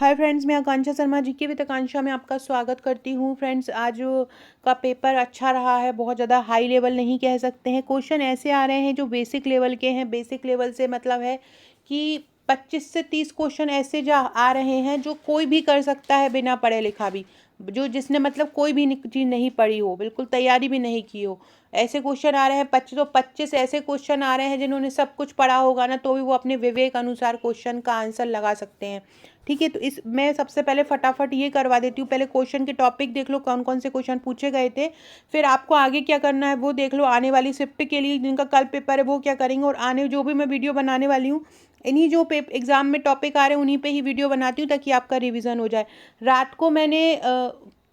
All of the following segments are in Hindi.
हाय फ्रेंड्स, मैं आकांक्षा शर्मा जीके विद आकांक्षा में आपका स्वागत करती हूँ। फ्रेंड्स, आज का पेपर अच्छा रहा है, बहुत ज़्यादा हाई लेवल नहीं कह सकते हैं। क्वेश्चन ऐसे आ रहे हैं जो बेसिक लेवल के हैं। बेसिक लेवल से मतलब है कि 25 से 30 क्वेश्चन ऐसे जा आ रहे हैं जो कोई भी कर सकता है बिना पढ़े लिखा भी, जो जिसने मतलब कोई भी चीज़ नहीं पढ़ी हो, बिल्कुल तैयारी भी नहीं की हो, ऐसे क्वेश्चन आ रहे हैं। 25 ऐसे क्वेश्चन आ रहे हैं जिन्होंने सब कुछ पढ़ा होगा ना, तो भी वो अपने विवेक अनुसार क्वेश्चन का आंसर लगा सकते हैं। ठीक है, तो इस मैं सबसे पहले फटाफट ये करवा देती हूँ। पहले क्वेश्चन के टॉपिक देख लो, कौन कौन से क्वेश्चन पूछे गए थे। फिर आपको आगे क्या करना है वो देख लो। आने वाली शिफ्ट के लिए जिनका कल पेपर है वो क्या करेंगे, और आने जो भी मैं वीडियो बनाने वाली हूँ, इन्हीं जो एग्जाम में टॉपिक आ रहे हैं उन्हीं पे ही वीडियो बनाती हूँ ताकि आपका रिवीजन हो जाए। रात को मैंने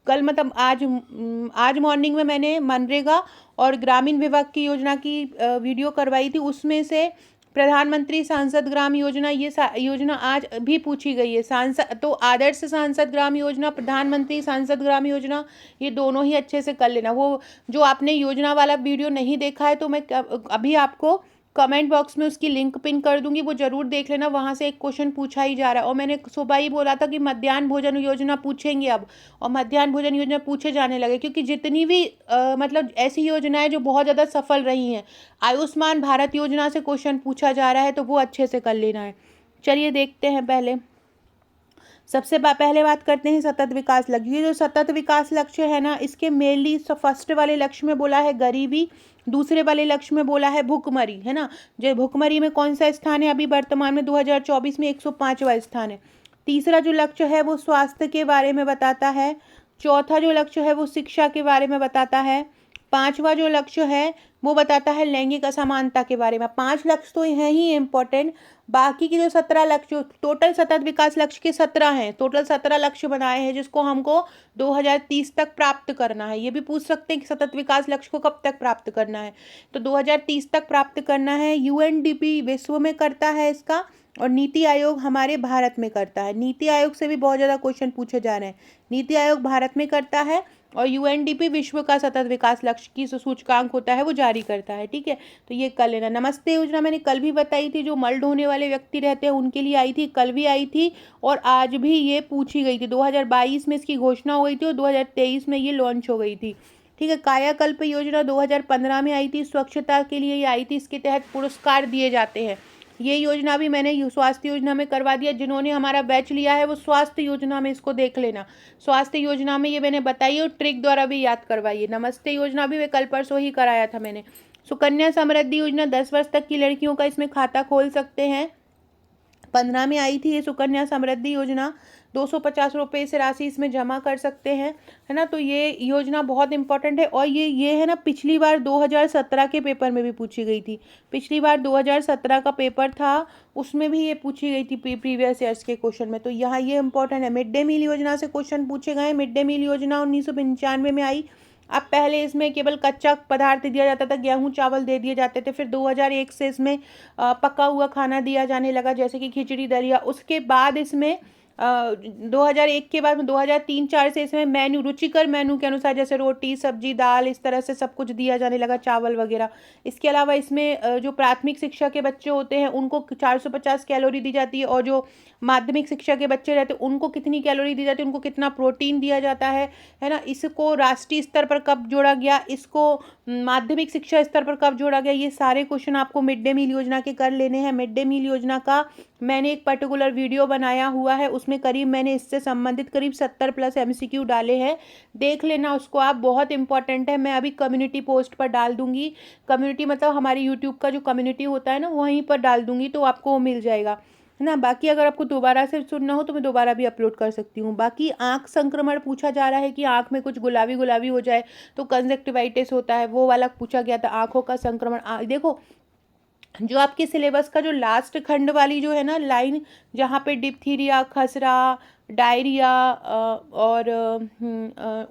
कल मतलब आज मॉर्निंग में मैंने मनरेगा और ग्रामीण विभाग की योजना की वीडियो करवाई थी। उसमें से प्रधानमंत्री सांसद ग्राम योजना, ये योजना आज भी पूछी गई है। सांसद तो आदर्श सांसद ग्राम योजना, प्रधानमंत्री सांसद ग्राम योजना, ये दोनों ही अच्छे से कर लेना। वो जो आपने योजना वाला वीडियो नहीं देखा है तो मैं अभी आपको कमेंट बॉक्स में उसकी लिंक पिन कर दूंगी, वो जरूर देख लेना। वहाँ से एक क्वेश्चन पूछा ही जा रहा है। और मैंने सुबह ही बोला था कि मध्याह्न भोजन योजना पूछेंगे अब, और मध्याह्न भोजन योजना पूछे जाने लगे, क्योंकि जितनी भी मतलब ऐसी योजनाएं जो बहुत ज़्यादा सफल रही हैं, आयुष्मान भारत योजना से क्वेश्चन पूछा जा रहा है, तो वो अच्छे से कर लेना है। चलिए देखते हैं। पहले बात करते हैं सतत विकास लक्ष्य। ये जो सतत विकास लक्ष्य है ना, इसके मेनली फर्स्ट वाले लक्ष्य में बोला है गरीबी, दूसरे वाले लक्ष्य में बोला है भुखमरी, है ना। जो भुखमरी में कौन सा स्थान है, अभी वर्तमान में 2024 में 105वां स्थान है। तीसरा जो लक्ष्य है वो स्वास्थ्य के बारे में बताता है। चौथा जो लक्ष्य है वो शिक्षा के बारे में बताता है। पांचवा जो लक्ष्य है वो बताता है लैंगिक असमानता के बारे में। 5 लक्ष्य तो हैं ही इम्पोर्टेंट। बाकी के जो 17 लक्ष्य, टोटल सतत विकास लक्ष्य के 17 हैं। टोटल 17 लक्ष्य बनाए हैं जिसको हमको 2030 तक प्राप्त करना है। ये भी पूछ सकते हैं कि सतत विकास लक्ष्य को कब तक प्राप्त करना है, तो 2030 तक प्राप्त करना है। यूएनडीपी विश्व में करता है इसका, और नीति आयोग हमारे भारत में करता है। नीति आयोग से भी बहुत ज़्यादा क्वेश्चन पूछे जा रहे हैं। नीति आयोग भारत में करता है, और यूएनडीपी विश्व का सतत विकास लक्ष्य की सूचकांक होता है वो जारी करता है। ठीक है, तो ये कर लेना। नमस्ते योजना मैंने कल भी बताई थी, जो मल्ड होने वाले व्यक्ति रहते हैं उनके लिए आई थी, कल भी आई थी और आज भी ये पूछी गई थी। 2022 में इसकी घोषणा हो गई थी और 2023 में ये लॉन्च हो गई थी। ठीक है, कायाकल्प योजना 2015 में आई थी, स्वच्छता के लिए ये आई थी। इसके तहत पुरस्कार दिए जाते हैं। ये योजना भी मैंने स्वास्थ्य योजना में करवा दिया। जिन्होंने हमारा बैच लिया है वो स्वास्थ्य योजना में इसको देख लेना। स्वास्थ्य योजना में ये मैंने बताई और ट्रिक द्वारा भी याद करवाइए। नमस्ते योजना भी वे कल परसों ही कराया था मैंने। सुकन्या समृद्धि योजना 10 वर्ष तक की लड़कियों का इसमें खाता खोल सकते हैं। 15 में आई थी ये सुकन्या समृद्धि योजना। 250 रुपये से राशि इसमें जमा कर सकते हैं, है ना। तो ये योजना बहुत इंपॉर्टेंट है। और ये है ना, पिछली बार 2017 के पेपर में भी पूछी गई थी। पिछली बार 2017 का पेपर था, उसमें भी ये पूछी गई थी प्रीवियस ईयर्स के क्वेश्चन में। तो यहाँ ये इंपॉर्टेंट है। मिड डे मील योजना से क्वेश्चन पूछे गए। मिड डे मील योजना 1995 में आई। अब पहले इसमें केवल कच्चा पदार्थ दिया जाता था, गेहूं चावल दे दिए जाते थे। फिर 2001 से इसमें पका हुआ खाना दिया जाने लगा, जैसे कि खिचड़ी दलिया। उसके बाद इसमें 2001 के बाद में 2003-4 से इसमें मेन्यू, रुचिकर मेन्यू के अनुसार, जैसे रोटी सब्जी दाल, इस तरह से सब कुछ दिया जाने लगा, चावल वगैरह। इसके अलावा इसमें जो प्राथमिक शिक्षा के बच्चे होते हैं उनको 450 कैलोरी दी जाती है, और जो माध्यमिक शिक्षा के बच्चे रहते हैं उनको कितनी कैलोरी दी जाती है, उनको कितना प्रोटीन दिया जाता है ना। इसको राष्ट्रीय स्तर पर कब जोड़ा गया, इसको माध्यमिक शिक्षा स्तर पर कब जोड़ा गया, ये सारे क्वेश्चन आपको मिड डे मील योजना के कर लेने हैं। मिड डे मील योजना का मैंने एक पर्टिकुलर वीडियो बनाया हुआ है, उसमें करीब मैंने इससे संबंधित करीब 70+ एमसीक्यू डाले हैं, देख लेना उसको आप। बहुत इंपॉर्टेंट है। मैं अभी कम्युनिटी पोस्ट पर डाल दूंगी। कम्युनिटी मतलब हमारी यूट्यूब का जो कम्युनिटी होता है ना, वहीं पर डाल दूंगी, तो आपको वो मिल जाएगा, है ना। बाकी अगर आपको दोबारा से सुनना हो तो मैं दोबारा भी अपलोड कर सकती हूँ। बाकी आंख संक्रमण पूछा जा रहा है कि आंख में कुछ गुलाबी गुलाबी हो जाए तो कंजक्टिवाइटिस होता है, वो वाला पूछा गया था। आंखों का संक्रमण देखो, जो आपके सिलेबस का जो लास्ट खंड वाली जो है ना लाइन, जहाँ पे डिप्थीरिया, खसरा, डायरिया और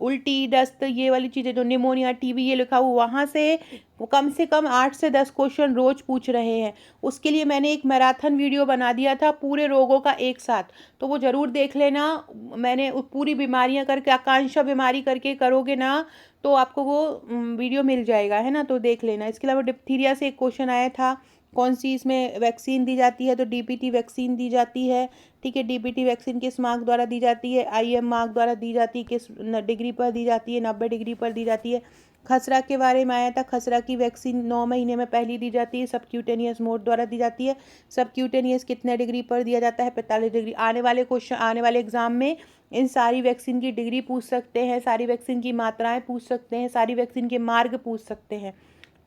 उल्टी दस्त, ये वाली चीज़ें, जो निमोनिया, टीबी, ये लिखा हुआ, वहाँ से वो कम से कम 8 से 10 क्वेश्चन रोज पूछ रहे हैं। उसके लिए मैंने एक मैराथन वीडियो बना दिया था पूरे रोगों का एक साथ, तो वो ज़रूर देख लेना। मैंने पूरी बीमारियां करके, आकांक्षा बीमारी करके करोगे ना, तो आपको वो वीडियो मिल जाएगा, है ना, तो देख लेना। इसके अलावा डिप्थीरिया से एक क्वेश्चन आया था, कौन सी इसमें वैक्सीन दी जाती है, तो डीपीटी वैक्सीन दी जाती है। ठीक है, डीपीटी वैक्सीन किस मार्क द्वारा दी जाती है, आईएम मार्क द्वारा दी जाती है। किस डिग्री पर दी जाती है, 90 डिग्री पर दी जाती है। खसरा के बारे में आया था, खसरा की वैक्सीन 9 महीने में पहली दी जाती है, सबक्यूटेनियस मोड द्वारा दी जाती है। सबक्यूटेनियस कितने डिग्री पर दिया जाता है, 45 डिग्री। आने वाले क्वेश्चन, आने वाले एग्जाम में इन सारी वैक्सीन की डिग्री पूछ सकते हैं, सारी वैक्सीन की मात्राएं पूछ सकते हैं, सारी वैक्सीन के मार्ग पूछ सकते हैं।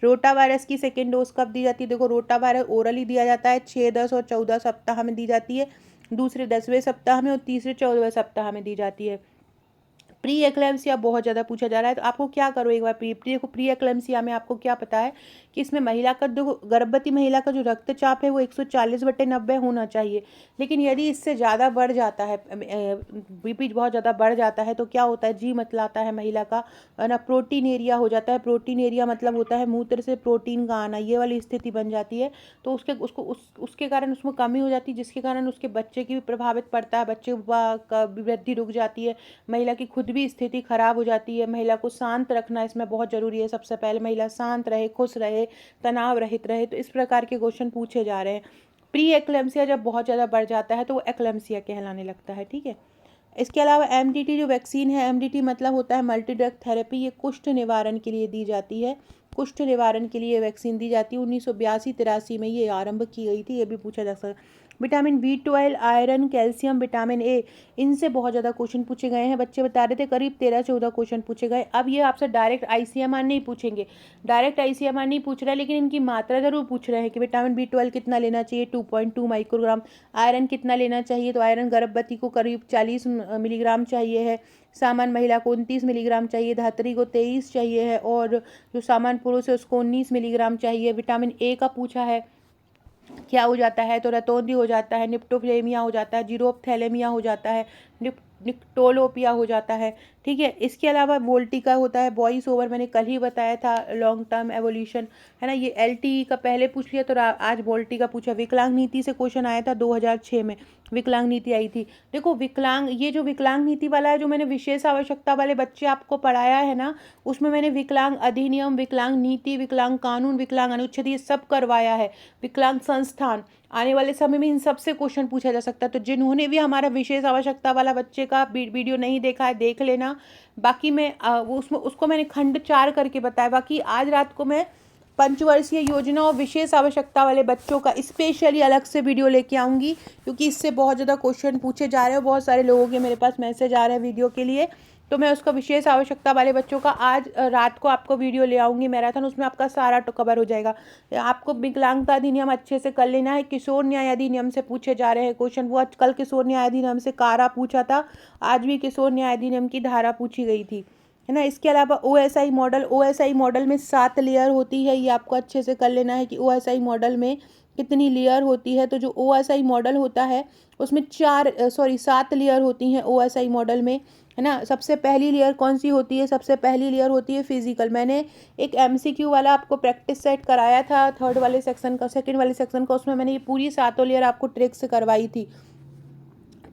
रोटा वायरस की सेकेंड डोज कब दी जाती है, देखो रोटा वायरस ओरली दिया जाता है, 6, 10 और 14 सप्ताह में दी जाती है। दूसरे 10वें सप्ताह में और तीसरे 14वें सप्ताह में दी जाती है। प्री एक्लेम्सिया बहुत ज़्यादा पूछा जा रहा है, तो आपको क्या करो एक बार देखो प्री एक्लेम्सिया में आपको क्या पता है कि इसमें महिला का, देखो गर्भवती महिला का जो रक्तचाप है वो 140/90 होना चाहिए। लेकिन यदि इससे ज़्यादा बढ़ जाता है, बीपी बहुत ज़्यादा बढ़ जाता है, तो क्या होता है, जी मतलाता है महिला का, है ना, प्रोटीन एरिया हो जाता है। प्रोटीन एरिया मतलब होता है मूत्र से प्रोटीन का आना, ये वाली स्थिति बन जाती है। तो उसके कारण उसमें कमी हो जाती है, जिसके कारण उसके बच्चे की भी प्रभावित पड़ता है, बच्चे का वृद्धि रुक जाती है, महिला की खुद भी स्थिति खराब हो जाती है। महिला को शांत रखना इसमें बहुत जरूरी है। सबसे पहले महिला शांत रहे, खुश रहे, तनाव रहित रहे। तो इस प्रकार के क्वेश्चन पूछे जा रहे हैं। प्री एक्लेम्सिया जब बहुत ज़्यादा बढ़ जाता है तो वो एक्लेम्सिया कहलाने लगता है। ठीक है, इसके अलावा एमडीटी जो वैक्सीन है, एमडीटी मतलब होता है मल्टी ड्रग थेरेपी, ये कुष्ठ निवारण के लिए दी जाती है। कुष्ठ निवारण के लिए वैक्सीन दी जाती है। 1982-83 में ये आरंभ की गई थी, ये भी पूछा जा सकता है। Vitamin B12, iron, calcium, vitamin A, इनसे बहुत ज़्यादा क्वेश्चन पूछे गए हैं। बच्चे बता रहे थे करीब 13-14 क्वेश्चन पूछे गए। अब ये आपसे डायरेक्ट ICMR नहीं पूछेंगे, डायरेक्ट ICMR नहीं पूछ रहा है, लेकिन इनकी मात्रा जरूर पूछ रहे हैं कि विटामिन B12 कितना लेना चाहिए, 2.2 माइक्रोग्राम। आयरन कितना लेना चाहिए, तो आयरन गर्भवती को करीब 40 मिलीग्राम चाहिए है, सामान्य महिला को 29 मिलीग्राम चाहिए, धात्री को 23 चाहिए है, और जो सामान्य पुरुष है उसको 19 मिलीग्राम चाहिए। विटामिन ए का पूछा है, क्या हो जाता है, तो रतौंधी हो जाता है, निप्टोफ्लेमिया हो जाता है, जीरोपथैलेमिया हो जाता है, निक्टोलोपिया हो जाता है। ठीक है, इसके अलावा वोल्टी का होता है वॉइस ओवर, मैंने कल ही बताया था, लॉन्ग टर्म एवोल्यूशन, है ना। ये LTE का पहले पूछ लिया, तो आज वोल्टी का पूछा। विकलांग नीति से क्वेश्चन आया था 2006 में, विकलांग नीति आई थी। देखो विकलांग, ये जो विकलांग नीति वाला है, जो मैंने विशेष आवश्यकता वाले बच्चे आपको पढ़ाया है ना, उसमें मैंने विकलांग अधिनियम, विकलांग नीति, विकलांग कानून, विकलांग अनुच्छेद, ये सब करवाया है। विकलांग संस्थान, आने वाले समय में इन सबसे क्वेश्चन पूछा जा सकता है। तो जिन्होंने भी हमारा विशेष आवश्यकता वाला बच्चे का वीडियो नहीं देखा है, देख लेना। बाकी मैं वो उसमें उसको मैंने खंड 4 करके बताया। बाकी आज रात को मैं पंचवर्षीय योजना और विशेष आवश्यकता वाले बच्चों का स्पेशली अलग से वीडियो लेके आऊँगी, क्योंकि इससे बहुत ज़्यादा क्वेश्चन पूछे जा रहे हैं। बहुत सारे लोगों के मेरे पास मैसेज आ रहे हैं वीडियो के लिए, तो मैं उसका विशेष आवश्यकता वाले बच्चों का आज रात को आपको वीडियो ले आऊँगी मैराथन, उसमें आपका सारा तो कवर हो जाएगा। आपको विकलांगता अधिनियम अच्छे से कर लेना है। किशोर न्याय अधिनियम से पूछे जा रहे हैं क्वेश्चन, वो कल किशोर न्याय अधिनियम से कारा पूछा था, आज भी किशोर न्याय अधिनियम की धारा पूछी गई थी, है ना। इसके अलावा OSI मॉडल, OSI मॉडल में 7 लेयर होती है, ये आपको अच्छे से कर लेना है कि OSI मॉडल में कितनी लेयर होती है। तो जो OSI मॉडल होता है उसमें 7 लेयर होती हैं OSI मॉडल में, है ना। सबसे पहली लेयर कौन सी होती है, सबसे पहली लेयर होती है फिजिकल। मैंने एक MCQ वाला आपको प्रैक्टिस सेट कराया था, थर्ड वाले सेक्शन का, सेकंड वाले सेक्शन का, उसमें मैंने ये पूरी 7 लेयर आपको ट्रिक से करवाई थी।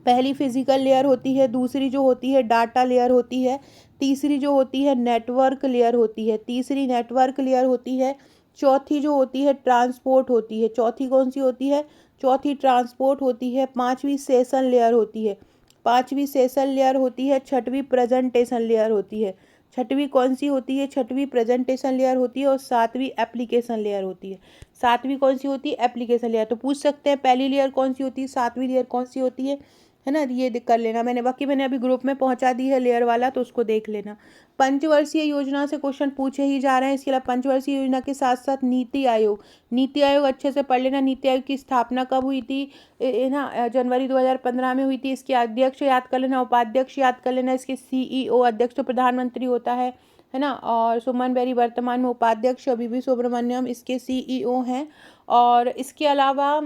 पहली फिजिकल लेयर होती है, दूसरी जो होती है डाटा लेयर होती है, तीसरी जो होती है नेटवर्क लेयर होती है, तीसरी नेटवर्क लेयर होती है, चौथी जो होती है ट्रांसपोर्ट होती है, चौथी कौन सी होती है, चौथी ट्रांसपोर्ट होती है, पांचवी सेशन लेयर होती है, पांचवी सेशन लेयर होती है, छठवीं प्रेजेंटेशन लेयर होती है, छठवीं कौन सी होती है, छठवीं प्रेजेंटेशन लेयर होती है, और सातवीं एप्लीकेशन लेयर होती है। सातवीं कौन सी होती है, एप्लीकेशन लेयर। तो पूछ सकते हैं पहली लेयर कौन सी होती है, सातवीं लेयर कौन सी होती है ना। ये कर लेना, बाकी मैंने अभी ग्रुप में पहुंचा दी है लेयर वाला, तो उसको देख लेना। पंचवर्षीय योजना से क्वेश्चन पूछे ही जा रहे हैं। इसके अलावा पंचवर्षीय योजना के साथ साथ नीति आयोग, नीति आयोग अच्छे से पढ़ लेना। नीति आयोग की स्थापना कब हुई थी, ना जनवरी 2015 में हुई थी। इसके अध्यक्ष याद कर लेना, उपाध्यक्ष याद कर लेना। इसके CEO, अध्यक्ष तो प्रधानमंत्री होता है ना। और सुमन बेरी वर्तमान में उपाध्यक्ष, BV सुब्रमण्यम इसके CEO हैं। और इसके अलावा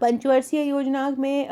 पंचवर्षीय योजना में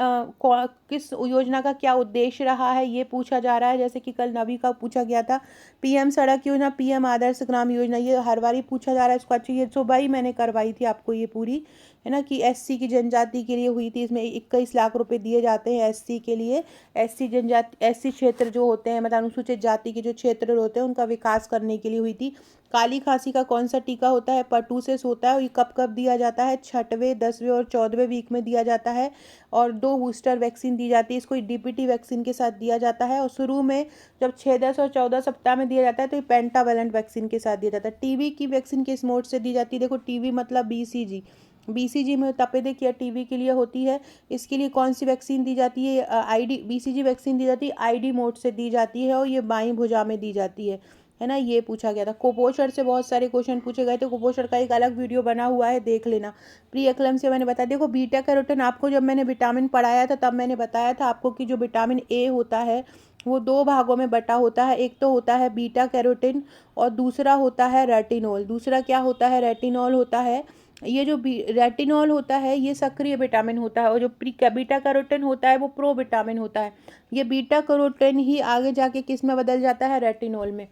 किस योजना का क्या उद्देश्य रहा है, ये पूछा जा रहा है। जैसे कि कल नवी का पूछा गया था, PM सड़क योजना, PM आदर्श ग्राम योजना, ये हर बार ही पूछा जा रहा है। इसको अच्छी, ये सुबह ही मैंने करवाई थी आपको ये पूरी, है ना, कि एससी की जनजाति के लिए हुई थी। इसमें 21 लाख रुपए दिए जाते हैं एससी के लिए। एससी जनजाति, एससी क्षेत्र जो होते हैं, मतलब अनुसूचित जाति के जो क्षेत्र होते हैं उनका विकास करने के लिए हुई थी। काली खांसी का कौन सा टीका होता है? परटूसिस होता है। और ये कब कब दिया जाता है? 6वें, 10वें और 14वें वीक में दिया जाता है। और 2 बूस्टर वैक्सीन दी जाती है। इसको डीपीटी वैक्सीन के साथ दिया जाता है। और शुरू में जब 6, 10 और 14 सप्ताह में दिया जाता है तो ये पेंटावेलेंट वैक्सीन के साथ दिया जाता है। टीबी की वैक्सीन किस मोड से दी जाती है? देखो, टीबी मतलब बीसीजी। बीसीजी में तपेदिक या टीबी के लिए होती है। इसके लिए कौन सी वैक्सीन दी जाती है? आईडी बीसीजी वैक्सीन दी जाती है, आईडी मोड से दी जाती है और ये बाईं भुजा में दी जाती है ना। ये पूछा गया था। कुपोषण से बहुत सारे क्वेश्चन पूछे गए थे। कुपोषण का एक अलग वीडियो बना हुआ है, देख लेना। प्री एक्लैम्सिया मैंने बताया। देखो, बीटा कैरोटीन आपको जब मैंने विटामिन पढ़ाया था तब मैंने बताया था आपको कि जो विटामिन ए होता है वो 2 भागों में बटा होता है। एक तो होता है बीटा कैरोटीन और दूसरा होता है रेटिनॉल। दूसरा क्या होता है? रेटिनॉल होता है। ये जो रेटिनॉल होता है ये सक्रिय विटामिन होता है और जो बीटा कैरोटीन होता है वो प्रो विटामिन होता है। ये बीटा कैरोटीन ही आगे जाके किस में बदल जाता है? रेटिनॉल में।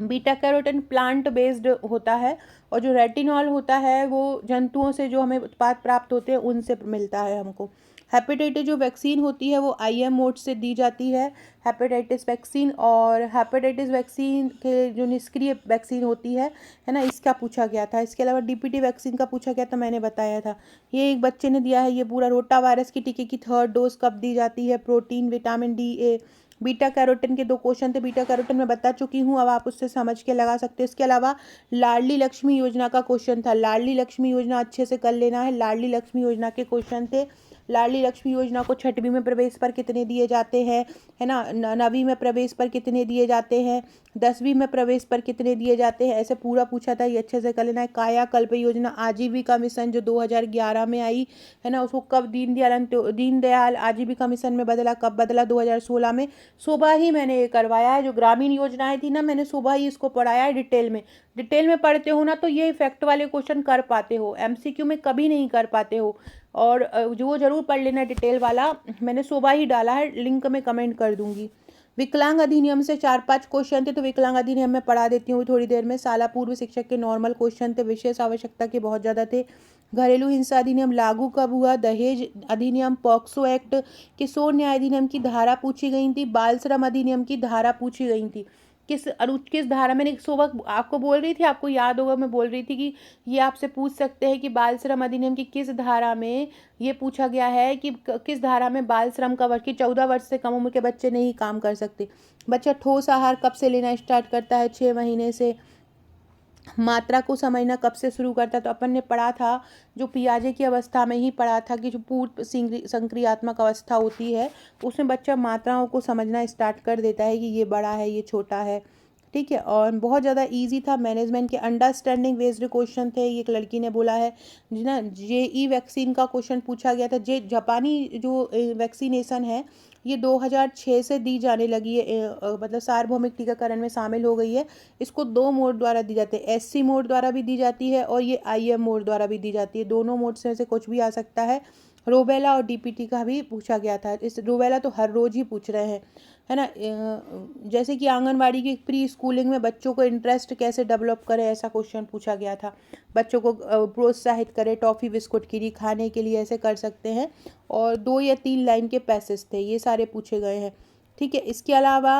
बीटा कैरोटीन प्लांट बेस्ड होता है और जो रेटिनॉल होता है वो जंतुओं से जो हमें उत्पाद प्राप्त होते हैं उनसे मिलता है हमको। हेपेटाइटिस जो वैक्सीन होती है वो आईएम मोड से दी जाती है, हेपेटाइटिस वैक्सीन। और हेपेटाइटिस वैक्सीन के जो निष्क्रिय वैक्सीन होती है ना, इसका पूछा गया था। इसके अलावा डीपीटी वैक्सीन का पूछा गया था, मैंने बताया था। ये एक बच्चे ने दिया है, ये पूरा रोटा वायरस की टीके की 3rd डोज कब दी जाती है? प्रोटीन, विटामिन डी, ए। बीटा कैरोटीन के 2 क्वेश्चन थे। बीटा कैरोटीन मैं बता चुकी हूँ, अब आप उससे समझ के लगा सकते हो। इसके अलावा लाडली लक्ष्मी योजना का क्वेश्चन था। लाडली लक्ष्मी योजना अच्छे से कर लेना है। लाडली लक्ष्मी योजना के क्वेश्चन थे। लाडली लक्ष्मी योजना को 6वीं में प्रवेश पर कितने दिए जाते हैं? है ना। 9वीं में प्रवेश पर कितने दिए जाते हैं? 10वीं में प्रवेश पर कितने दिए जाते हैं? ऐसे पूरा पूछा था, ये अच्छे से कर लेना है। कायाकल्प योजना आजीविका मिशन जो 2011 में आई है ना, उसको कब दीनदयाल आजीविका मिशन में बदला? कब बदला? 2016 में। सुबह ही मैंने ये करवाया है। जो ग्रामीण योजनाएं थी ना, मैंने सुबह ही इसको पढ़ाया है डिटेल में। डिटेल में पढ़ते हो ना तो ये इफेक्ट वाले क्वेश्चन कर पाते हो, एमसीक्यू में कभी नहीं कर पाते हो। और जो वो जरूर पढ़ लेना डिटेल वाला, मैंने सुबह ही डाला है, लिंक में कमेंट कर दूंगी। विकलांग अधिनियम से 4-5 क्वेश्चन थे, तो विकलांग अधिनियम में पढ़ा देती हूँ थोड़ी देर में। शाला पूर्व शिक्षक के नॉर्मल क्वेश्चन थे, विशेष आवश्यकता के बहुत ज़्यादा थे। घरेलू हिंसा अधिनियम लागू कब हुआ? दहेज अधिनियम, पॉक्सो एक्ट, किशोर न्याय अधिनियम की धारा पूछी गई थी, बाल श्रम अधिनियम की धारा पूछी गई थी। किस धारा, मैंने सुबह आपको बोल रही थी, आपको याद होगा मैं बोल रही थी कि ये आपसे पूछ सकते हैं कि बाल श्रम अधिनियम की किस धारा में ये पूछा गया है कि किस धारा में बाल श्रम का वर्ष की 14 वर्ष से कम उम्र के बच्चे नहीं काम कर सकते। बच्चा ठोस आहार कब से लेना स्टार्ट करता है? 6 महीने से। मात्रा को समझना कब से शुरू करता है? तो अपन ने पढ़ा था, जो पियाजे की अवस्था में ही पढ़ा था कि जो पूर्व संक्रियात्मक अवस्था होती है उसमें बच्चा मात्राओं को समझना स्टार्ट कर देता है कि ये बड़ा है, ये छोटा है। ठीक है। और बहुत ज़्यादा इजी था। मैनेजमेंट के अंडरस्टैंडिंग बेस्ड क्वेश्चन थे। ये एक लड़की ने बोला है जी ना। जेई वैक्सीन का क्वेश्चन पूछा गया था। जापानी जो वैक्सीनेशन है ये 2006 से दी जाने लगी है, मतलब सार्वभौमिक टीकाकरण में शामिल हो गई है। इसको 2 मोड द्वारा दी जाती है, एससी मोड द्वारा भी दी जाती है और ये आईएम मोड द्वारा भी दी जाती है। दोनों मोड से कुछ भी आ सकता है। रोबेला और डीपीटी का भी पूछा गया था। इस रोबेला तो हर रोज ही पूछ रहे हैं, है ना। जैसे कि आंगनवाड़ी की प्री स्कूलिंग में बच्चों को इंटरेस्ट कैसे डेवलप करें, ऐसा क्वेश्चन पूछा गया था। बच्चों को प्रोत्साहित करें टॉफ़ी बिस्कुट की खाने के लिए, ऐसे कर सकते हैं। और 2 या 3 लाइन के पैसेज थे, ये सारे पूछे गए हैं। ठीक है। इसके अलावा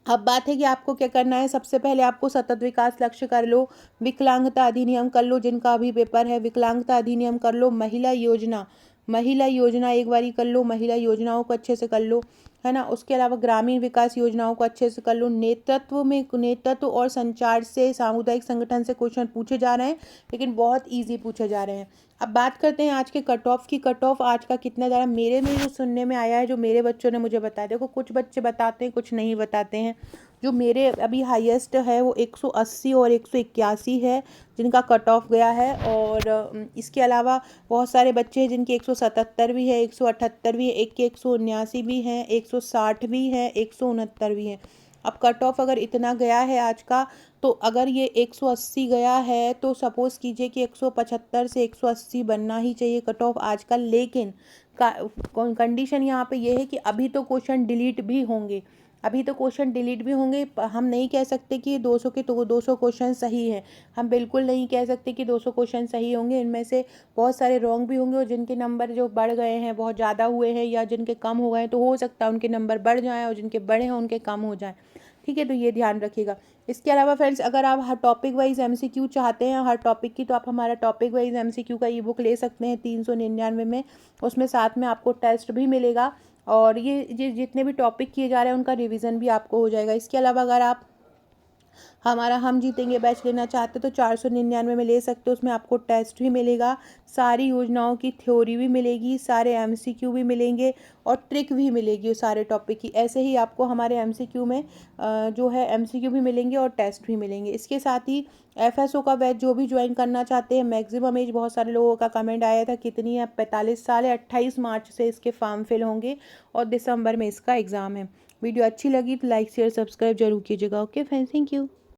अब बात है कि आपको क्या करना है। सबसे पहले आपको सतत विकास लक्ष्य कर लो, विकलांगता अधिनियम कर लो, जिनका अभी पेपर है विकलांगता अधिनियम कर लो, महिला योजना एक बारी कर लो, महिला योजनाओं को अच्छे से कर लो, है ना। उसके अलावा ग्रामीण विकास योजनाओं को अच्छे से कर लो। नेतृत्व और संचार से, सामुदायिक संगठन से क्वेश्चन पूछे जा रहे हैं, लेकिन बहुत ईजी पूछे जा रहे हैं। अब बात करते हैं आज के कट ऑफ की। कट ऑफ आज का कितना ज़्यादा मेरे में जो सुनने में आया है, जो मेरे बच्चों ने मुझे बताया, देखो कुछ बच्चे बताते हैं कुछ नहीं बताते हैं। जो मेरे अभी हाईएस्ट है वो 180 और 181 है जिनका कट ऑफ गया है। और इसके अलावा बहुत सारे बच्चे हैं जिनके 177 भी है, 178 भी है, एक के 179 भी हैं, 160 भी हैं, 169 भी हैं। अब कट ऑफ अगर इतना गया है आज का, तो अगर ये 180 गया है तो सपोज़ कीजिए कि 175 से 180 बनना ही चाहिए कट ऑफ आज का। लेकिन कंडीशन यहाँ पे ये है कि अभी तो क्वेश्चन डिलीट भी होंगे, अभी तो क्वेश्चन डिलीट भी होंगे, हम नहीं कह सकते कि 200 के तो 200 क्वेश्चन सही हैं, हम बिल्कुल नहीं कह सकते कि 200 क्वेश्चन सही होंगे, इनमें से बहुत सारे रॉन्ग भी होंगे, और जिनके नंबर जो बढ़ गए हैं, बहुत ज़्यादा हुए हैं, या जिनके कम हो गए तो हो सकता है उनके नंबर बढ़ जाएँ, और जिनके बढ़े हैं उनके कम हो जाएँ। ठीक है, तो ये ध्यान रखिएगा। इसके अलावा फ्रेंड्स, अगर आप हर टॉपिक वाइज एमसीक्यू चाहते हैं हर टॉपिक की, तो आप हमारा टॉपिक वाइज एमसीक्यू का ई बुक ले सकते हैं 399 में। उसमें साथ में आपको टेस्ट भी मिलेगा, और ये जितने भी टॉपिक किए जा रहे हैं उनका रिवीजन भी आपको हो जाएगा। इसके अलावा अगर आप हमारा हम जीतेंगे बैच लेना चाहते तो 499 में ले सकते हो। उसमें आपको टेस्ट भी मिलेगा, सारी योजनाओं की थ्योरी भी मिलेगी, सारे एमसीक्यू भी मिलेंगे, और ट्रिक भी मिलेगी उस सारे टॉपिक की। ऐसे ही आपको हमारे एमसीक्यू में जो है एमसीक्यू भी मिलेंगे और टेस्ट भी मिलेंगे। इसके साथ ही एफएसओ का बैच जो भी ज्वाइन करना चाहते हैं, मैक्सिमम एज बहुत सारे लोगों का कमेंट आया था कितनी है, 45 साल है। 28 मार्च से इसके फॉर्म फिल होंगे, और दिसंबर में इसका एग्ज़ाम है। वीडियो अच्छी लगी तो लाइक शेयर सब्सक्राइब जरूर कीजिएगा। Okay friends, thank you.